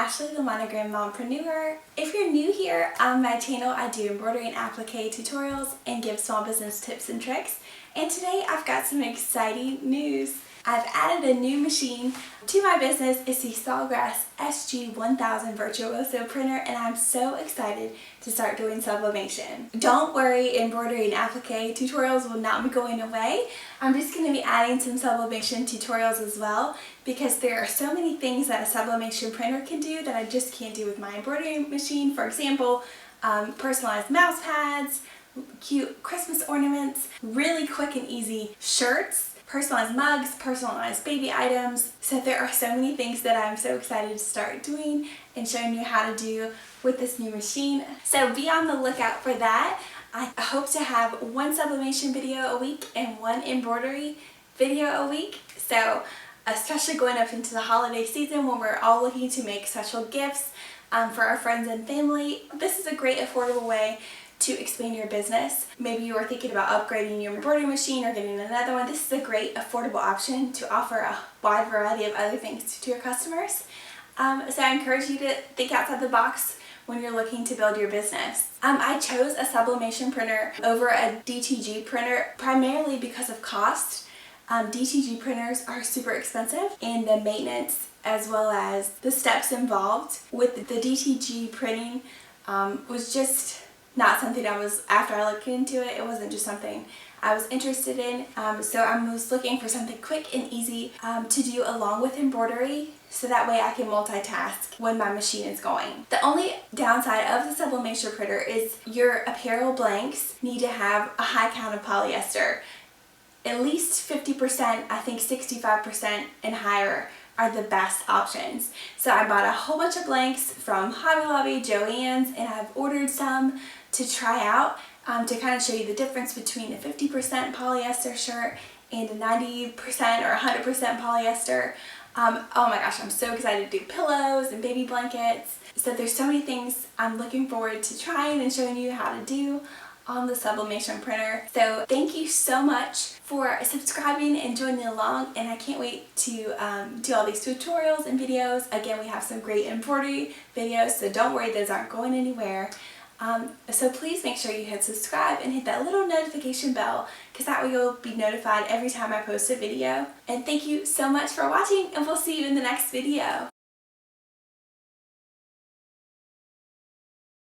Ashley, the Monogram Mompreneur. If you're new here on my channel, I do embroidery and applique tutorials and give small business tips and tricks. And today I've got some exciting news. I've added a new machine to my business. It's the SAWGRASS SG 1000 Virtuoso printer, and I'm so excited to start doing sublimation. Don't worry, embroidery and applique tutorials will not be going away. I'm just going to be adding some sublimation tutorials as well, because there are so many things that a sublimation printer can do that I just can't do with my embroidery machine. For example, personalized mouse pads, cute Christmas ornaments, really quick and easy shirts, personalized mugs, personalized baby items. So there are so many things that I'm so excited to start doing and showing you how to do with this new machine. So be on the lookout for that. I hope to have one sublimation video a week and one embroidery video a week. So especially going up into the holiday season when we're all looking to make special gifts for our friends and family, this is a great affordable way to expand your business. Maybe you are thinking about upgrading your embroidery machine or getting another one. This is a great affordable option to offer a wide variety of other things to your customers. So I encourage you to think outside the box when you're looking to build your business. I chose a sublimation printer over a DTG printer primarily because of cost. DTG printers are super expensive, and the maintenance as well as the steps involved with the DTG printing was just not something after I looked into it, it wasn't just something I was interested in. So I was looking for something quick and easy to do along with embroidery, so that way I can multitask when my machine is going. The only downside of the sublimation printer is your apparel blanks need to have a high count of polyester. At least 50%, I think 65% and higher are the best options. So I bought a whole bunch of blanks from Hobby Lobby, Joann's, and I've ordered some to try out to kind of show you the difference between a 50% polyester shirt and a 90% or 100% polyester. Oh my gosh, I'm so excited to do pillows and baby blankets. So there's so many things I'm looking forward to trying and showing you how to do on the sublimation printer. So thank you so much for subscribing and joining along, and I can't wait to do all these tutorials and videos. Again, we have some great embroidery videos, so don't worry, those aren't going anywhere. So please make sure you hit subscribe and hit that little notification bell, because that way you'll be notified every time I post a video. And thank you so much for watching, and we'll see you in the next video.